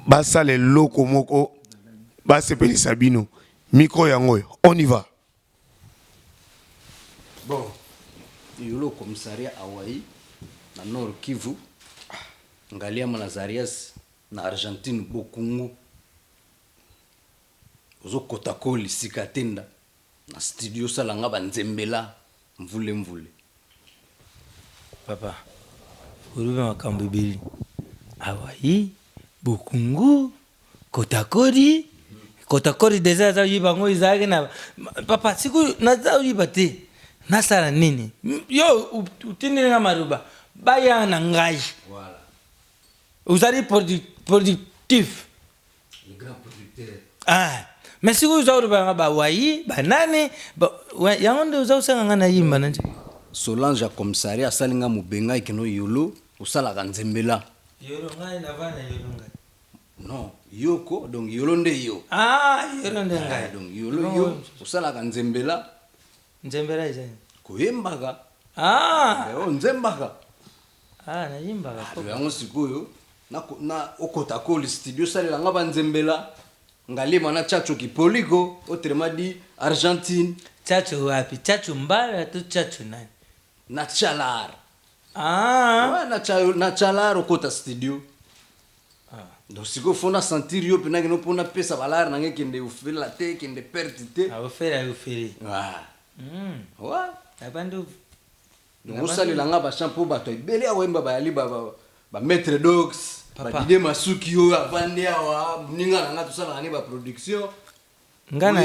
basa le loko moko ba sepeli sabino micro yango yo on y va bon yolo commissariat Hawaii na Nord Kivu ngalia Manazarias na Argentine Bokungu ozo kotakoli sikatenda na studio salanga banzembela mvule papa urube makambo bibili Hawaii Bokungu kotakoli deja za yibango izake na papa siku na za yibate nasara nini yo utini nga maruba baya na ngai voilà uzali productif le grand producteur mais siku uzauru ba wayi banane yango nde uzausenga nga na yimba nanje Solange ya commissariat salinga mubenga ikino yolo usala kanzembela yolo ngai na vana yolo ngai non yoko donc yolo nde yo yolo nde ngai donc yolo yo usala kanzembela nzembela izani koyembaka nzembaka na yimbaka yango sikoyo na okotakoli studio salelanga banzembela ngalima na chacho kipoliko otremadi Argentine chacho wapi chacho mbala tu chacho nani na chalar na chalar okota studio donc siko fona sentir yo pena que no pona pesa balar nange kende ufela te kende pertite ufeli ouais abandu donc osalelanga bachampo bato ebele awemba bayali ba maître dogs ba dide masuki yo avandi awa mninga nanga tosala ngani ba production ngana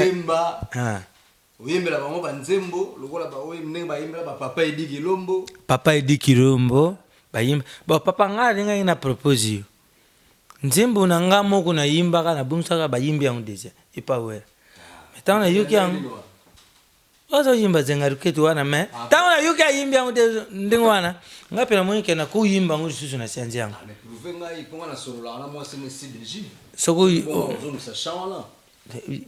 oyembela bango banzembo lokola ba oye mninga bayembela ba papa edi kilombo bayimba bo papa ngali ngai na propose yo nzembo na nga moko na yimbaka na bumsaka bayimbi yango deja ipawera metana yuki yango ozo yimba zengaruketu wana me tawana yuki ayimbi yango ndingo wana ngapela mwenye na ku yimba ngo susu na sianzi yango mais prouvenga iponga na solola na moi c'est CDJ soko zo sa chawana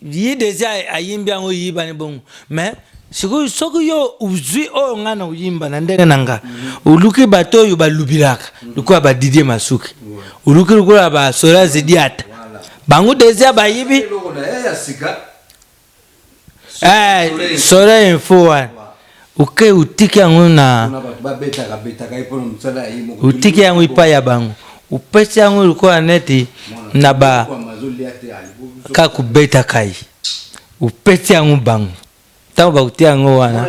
yi deja ayimbi yango yiba ne bongo mais soko yo uzwi o ngana uyimba na ndenge nanga uluki bato yo balubilaka lukwa ba Didier Masuki uluki lukwa ba Sora Zidiata bango deja bayibi Sora info wa uke utiki yango na utiki yango ipa ya bango upesi yango lukwa neti na ba kakubeta kai upesi yango bango tango bakutia yango wana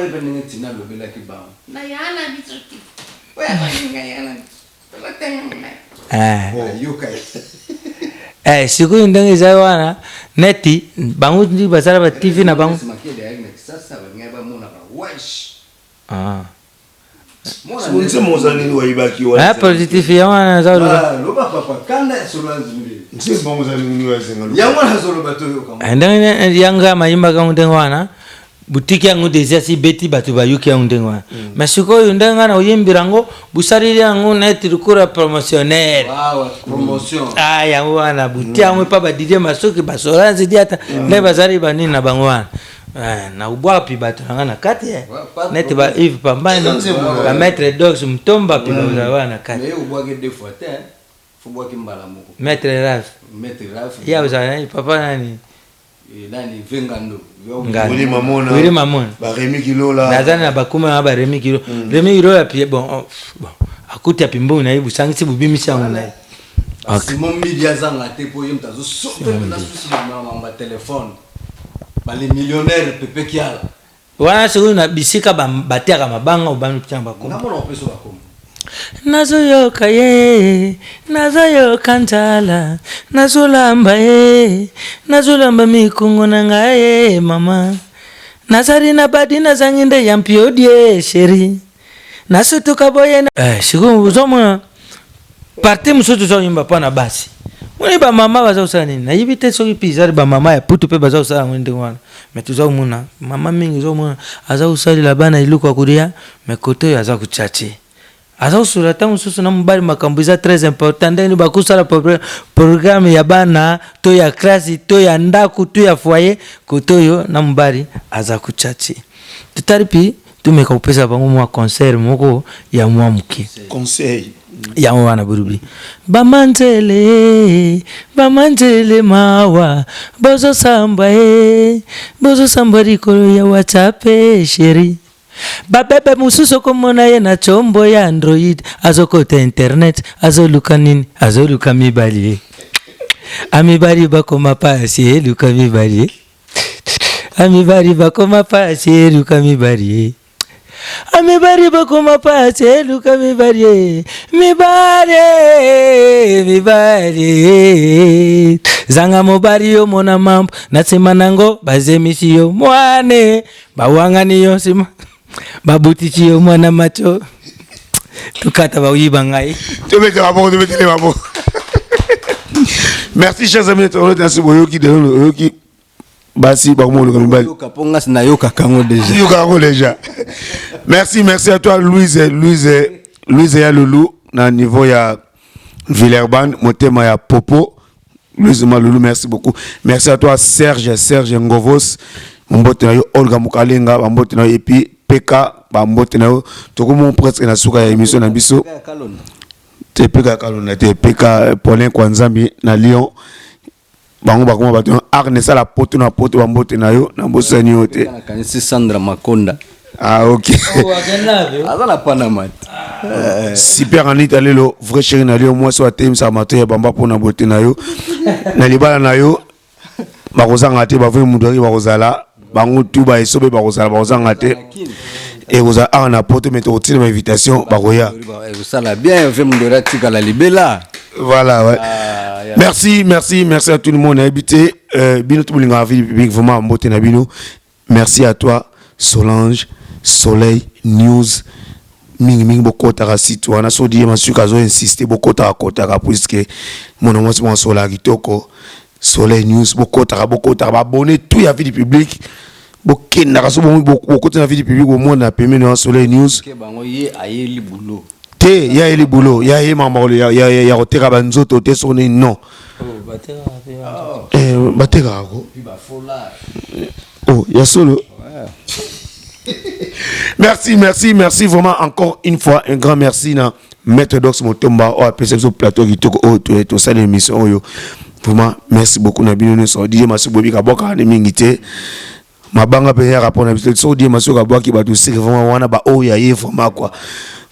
sikoyo ndenge eza wana neti bango ndi bazala ba TV na bango positif ya wana za ndenge yanga mayimba ka ndenge wana butiki yango deja si beti bato bayuki yango ndenge wana mais sikoyo ndenge wana oyembirango busalili yango neti lukura promotionnel yango wana buti yango pa badidie masoki basolanzi di ata nde bazali banini na bango wana na ubwapi bato nanga na kati neti ba Yves Pambani ba maître dogs mtomba pi bazala wana na kati maître Raf ya uzana papa nani nani vengando Wili Mamona ba Remi Kilo la nazana na bakuma ba Remi Kilo Remi Kilo ya pie bon akuti ya pimbo na ibu sangisi bubimisa ngona Simon media zanga te po yem tazo sope na susi na téléphone bali millionnaire pepe kiala wana siku na bisika bateka mabanga ubanu chamba ko ngamo na peso bako nazoyoka ye nazoyoka njala nazolamba ye nazolamba mikungu na ngaye mama nazari na badi nazanginde ya mpiodie sheri nasutuka boye siku uzomwa parti musutu zo yimba pana basi muni ba mama baza usana nini na yibite soki pizari ba mama ya putu pe baza usana mwende wana metuza umuna mama mingi zo mwana aza usali la bana iluko akuria mekoto ya za kuchachi aza usura tangu susu na mbali makambuza très important ndeni bakusala programme ya bana to ya klasi to ya ndaku to ya foyer kotoyo na mbali aza kuchachi tutaripi tumeka upesa bangu mwa concert moko ya mwa muki conseil ya wana burubi bamanzele mawa bozo samba rikolo ya WhatsApp sheri babebe mususu komona ye na chombo ya Android azokota internet azoluka nini azoluka mibali amibali bakoma pasi luka mibali amibali bakoma pasi luka mibali amibari bakoma pase luka mibari zanga mobari yo mona mambo nasema nango bazemisi yo mwane bawangani yo sima babutichi yo mwana macho tukata bawiba ngai merci chers amis merci boyoki de yoki basi bakomo le mibali kaponga sina yoka kango déjà merci à toi Louise ya Loulou na niveau ya Villeurbanne motema ya Popo Louise Malulu merci beaucoup merci à toi Serge Ngovos mbote na yo Olga Mukalenga mbote na yo et puis Peka mbote na yo tokomo presque na suka ya émission na biso te Peka Kalona te Peka Paulin Kwanzambi na Lyon bango bakoma bato arnesa la poto na poto bambote na yo na mbosani yo te kanisi Sandra Makonda ok azala Panama super en Italie lo vrai chéri na yo moi so atem sa matin bamba pona bote na yo na libala na yo bakozanga te bavwe mudori bakozala bango tu ba esobe bakozanga te et vous a na poto mais tu ma invitation bakoya ça la bien fait mudori tika la libela voilà ouais merci à tout le monde habité bino tout le monde public vraiment mbote na bino merci à toi Solange Soleil News mingi bokota ka site wana so die masuka zo insister bokota ka puisque mon nom c'est Sola kitoko Soleil News bokota ba abonner tout ya vie du public bokenda ka so bokota na vie du public au monde na peme na Soleil News ke bango ye ayeli boulot te ya eli boulot ya ye mambo ya rotera banzoto te soni non bateka ko ya solo merci vraiment encore une fois un grand merci na Maître Dox Motomba au PCF plateau qui to ça l'émission yo vraiment merci beaucoup na bino so DJ Masubobi ka boka na mingité mabanga pe ya rapport na biso so DJ Masuka boki ba to c'est vraiment wana ba o ya ye vraiment quoi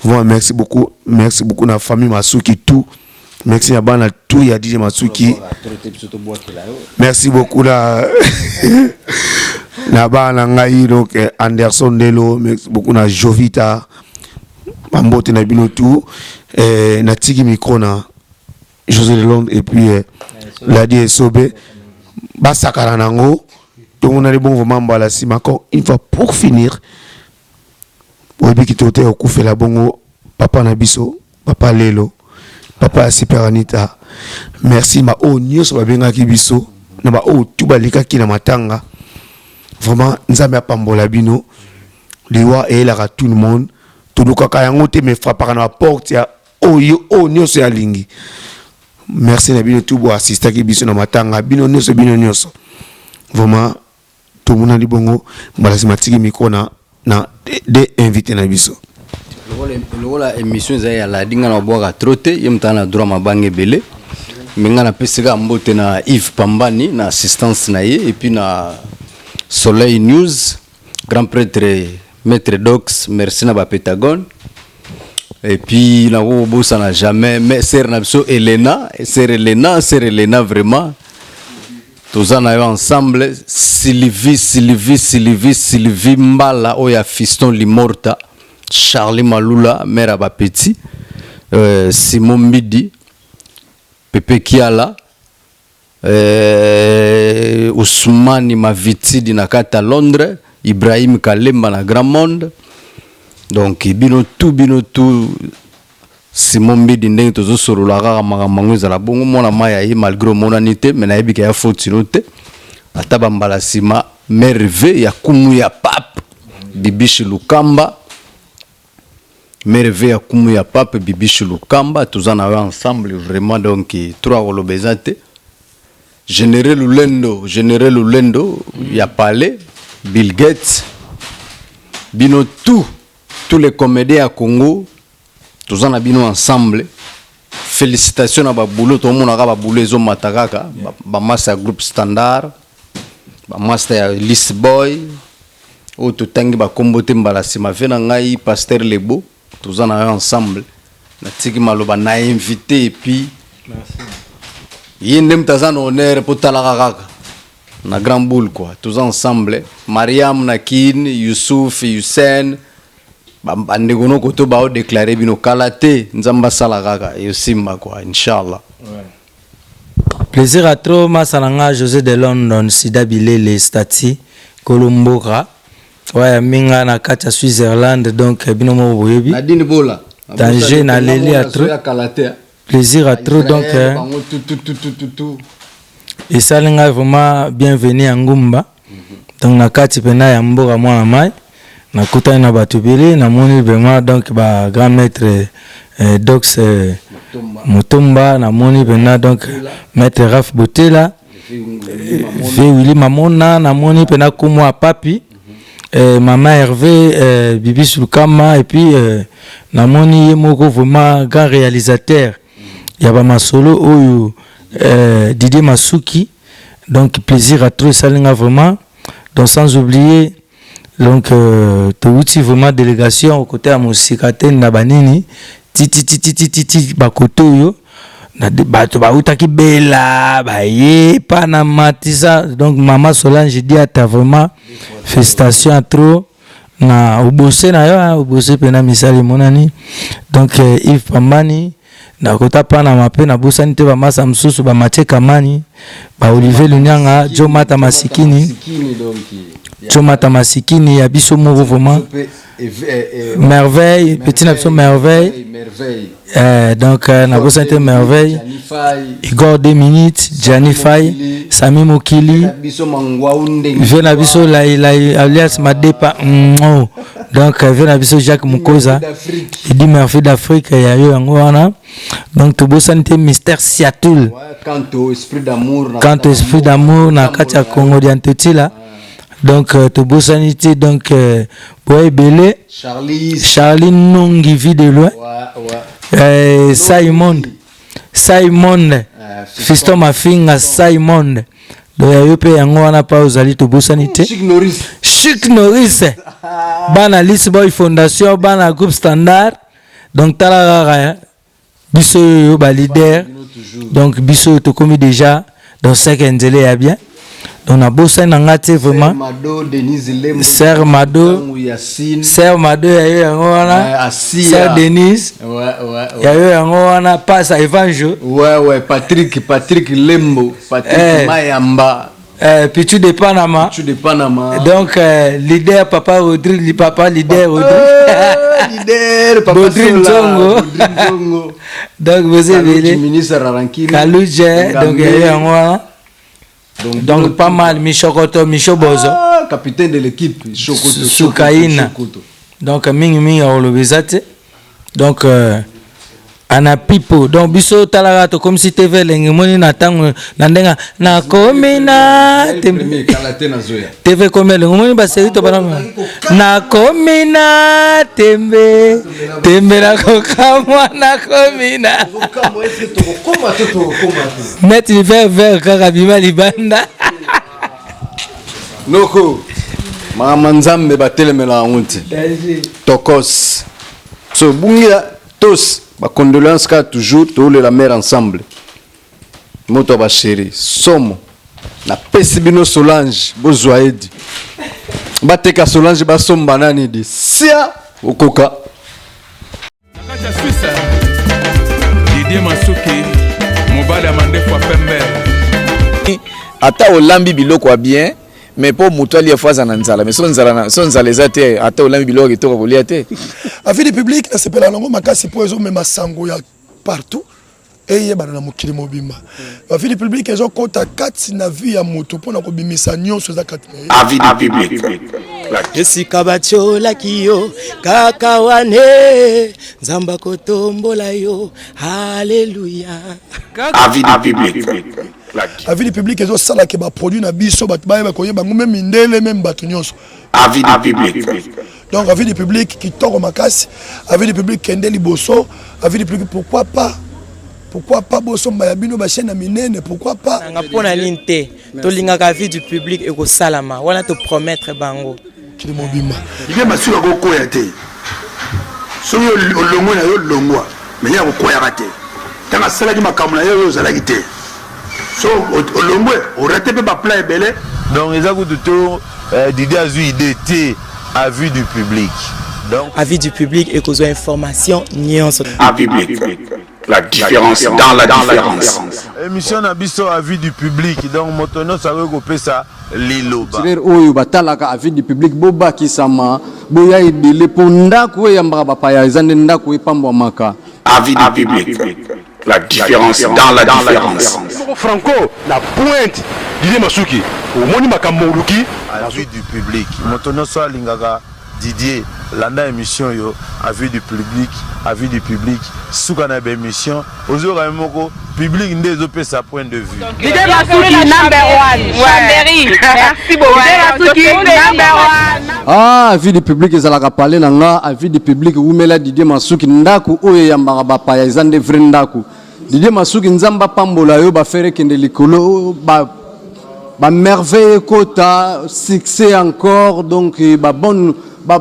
vraiment merci beaucoup na famille Masuki tout merci à bana tout ya DJ Masuki merci beaucoup là na bana ngai donc Anderson Delo merci beaucoup na Jovita bambote na bino tout na tiki micro na José de Londres et puis Ladi Esobe basakara nango tout on a les bons vraiment mbala si encore une fois pour finir oyebi kitote okufela bongo papa na biso papa lelo papa Super Anita merci ma o nyonso babengaki biso na ba o tout balikaki na matanga vraiment nzambe apambola bino liwa elaka tout le monde tulukaka yango te me frappaka na porte ya oyo o nyonso ya lingi merci na bino tout bo assistaki biso na matanga bino nyonso vraiment tout le monde libongo mbala simatiki miko na de invité na biso lokola émission eza ya ladi nga na bwaka trote ye mutana na droit mabange belé mais nga na pesika mbote na Yves Pambani na assistance na ye et puis na Soleil News grand prêtre maître Dox merci na ba Pentagone et puis na bosa na jamais mais sœur na biso Elena vraiment tous en ayant ensemble Sylvie Mbala oya Fiston Limorta Charlie Malula mère à Petit Simon Midi Pepe Kiala Ousmani Maviti Dinakata Londres Ibrahim Kalemba na Grand Monde donc bino tout Simon Midi ndenge tozo sorola kaka makambo ezala bongo mona maya ye malgré monanité mais na yebika ya faute note ataba mbala sima merveille ya kumu ya pape Bibishi Lukamba merveille ya kumu ya pape Bibishi Lukamba tozana wa ensemble vraiment donc trois kolobezate général Lulendo ya palais Bill Gates bino tous les comédiens à Congo tous en bino ensemble félicitations à baboulot tout le monde a baboulot zo matakaka ba master groupe standard ba master list boy o to tangi ba kombote mbala sima vena ngai pasteur Lebo tous en ensemble na tiki maloba na invité et puis merci yende mtazana honneur pour talaka na grand boule quoi tous ensemble Mariam Nakin Youssouf Hussein bandegono koto bao déclarer bino kalate nzamba sala kaka yo simba quoi inchallah plaisir à trop masalanga José de London Sida Bilele Stati Kolomboka ouais minga na kata Switzerland donc bino mo boyebi Nadine Bola danger na leli à trop plaisir à trop donc tout et ça linga vraiment bienvenue à Ngumba donc na kati pena ya mboka mwana mai na kutana na batubili na moni vraiment donc ba grand maître Dox Mutumba na moni pena donc maître Raf Botela Willy Mamona na moni pena kumwa papi maman Hervé Bibi Lukama et puis na moni yemoko vraiment grand réalisateur ya ba masolo oyo Didier Masuki donc plaisir à tous salinga vraiment donc sans oublier donc tu outil vraiment délégation au côté à Moussikatene na banini titi bakoto yo na bato ba utaki bela ba ye pana matisa donc maman Solange dit à ta vraiment félicitations à trop na obosé na yo obosé pena misali monani donc Yves Pambani na kota pana mape na bosani te ba masa msusu ba Mathieu Kamani ba Olivier Lunyanga Jomata Masikini Jomata Masikini ya biso moko vraiment merveille petit na merveille donc na bosani te merveille Igor 2 minutes Gianni Fay Sami Mokili vena biso la alias Madepa donc vena biso Jacques Mukoza il dit Merveille d'Afrique ya yo yango wana donc to bosani te mystère Seattle canto esprit d'amour na kati ya Congo d'Antotila donc to bosani te donc boy belé Charlie Nongi vie de loin Simon Fiston Mafinga Simon do ya yo pe yango wana pa ozali to bosani te Chic Norris bana List Boy Fondation bana groupe standard donc tala biso yo ba leader donc biso to komi déjà dans 5 nzele ya bien Donc na bossa na ngate vraiment. Mado, Denise Lembo. Sœur Mado. Yassine. Sœur Mado ya yo yango wana. Asia. Sœur Denise. Ouais. Ya yo yango wana passe à Evanjo. Ouais, Patrick Lembo. Patrick Mayamba. Pichu de Panama. Donc leader papa Rodrigue, papa leader Rodrigue. Leader papa Rodrigue Zongo. Donc vous avez ministre Rarankini. Kalouje, donc il y a un donc pas mal Michokoto, Michobozo. Capitaine de l'équipe Soukaina. Donc mingi on le visite. Donc ana pipo donc biso talarato comme si TV lengi moni na tango na ndenga na komina TV comme lengi moni ba série to bana na komina tembe na kokamwa na komina net l'hiver kaka bima libanda noko mama nzambe batelemela ngunti tokos so bungia tous ma condoléance car toujours tous la mère ensemble moto ba chéri somo na pesibino Solange bozoaedi bateka Solange ba somba nani di sia okoka Kaja Suisse Didier Masuki mobala mande kwa pembe ata olambi biloko wa bien mais pour mutuali ya faza na nzala mais son nzala ezate ata olambi biloko kitoko kolia te avis du public na sepela longo makasi po ezo mema sango ya partout et yeba na mokili mobimba avis du public ezo kota kati na vie ya moto pona ko bimisa nyonso za kati avis du public esika batiolaki yo kaka wane nzamba kotombola yo haleluya avis du public avis du public ezo sala ke ba produit na biso bat ba ko yeba ngome mindele même batu nyonso avis du public donc avis du public qui toko makasi avis du public kende liboso avis du public pourquoi pas boso mbayabino ba chaîne minene pourquoi pas nga pona linte to linga ka vie du public e ko salama wana to promettre bango kili mobimba ige masula ko koya te so yo longo na yo longwa mais ya ko koya rate tanga sala ki makamuna yo zala kite so olongwe o rate pe ba plan ebele donc eza kutu to Didier azu idée te avis du public donc avis du public et cause information nyonso avis public la différence dans la différence émission na biso avis du public donc motono ça veut couper ça liloba tirer oyo batalaka avis du public boba kisama boya ibile ponda ko yamba ba paya ezande ndako epambwa maka avis du public la différence dans la différence Franco la pointe Didier Masuki omoni makambo luki avis du public motono so lingaka Didier landa émission yo avis du public suka na émission ozoka moko public ndezo pe sa point de vue Didier Masuki number 1 Chambéry merci beaucoup Didier Masuki number 1 avis du public ezalaka parler na nga avis du public umela Didier Masuki ndako oyo yambaka bapaya ezande vrai ndako Didier Masuki nzamba pambola yo ba faire kende likolo ba merveille kota succès encore donc ba bonne la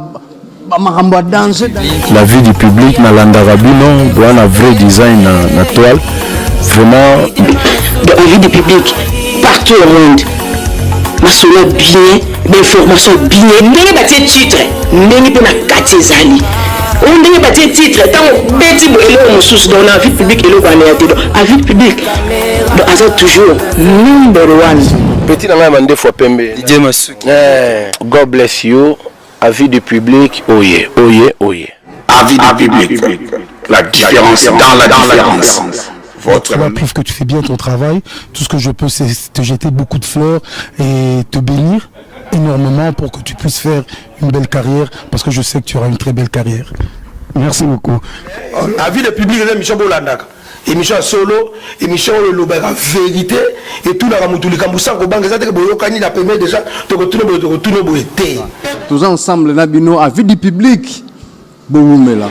vie du public na landarabino doit un vrai design na toile vraiment la vie du public partout au monde masolo bien d'information bien ndenge batie titre ndenge pe na kati ezali ndenge batie titre tant beti bo elo mosusu dans la vie publique elo kwa na te avis public donc aza toujours number 1 petit na mande fois pembe Didier Masuki God bless you avis du public, oye. Avis du public, la différence dans la différence. Tu vois, prouve que tu fais bien ton travail. Tout ce que je peux, c'est te jeter beaucoup de fleurs et te bénir énormément pour que tu puisses faire une belle carrière, parce que je sais que tu auras une très belle carrière. Merci beaucoup. Avis du public, c'est Michel Bolandaka. Émission solo, émission le vérité et tout la mutuli kambusa ko banga zate ko yokani la première déjà to ko tourner boete tous ensemble na bino avis du public bomumela.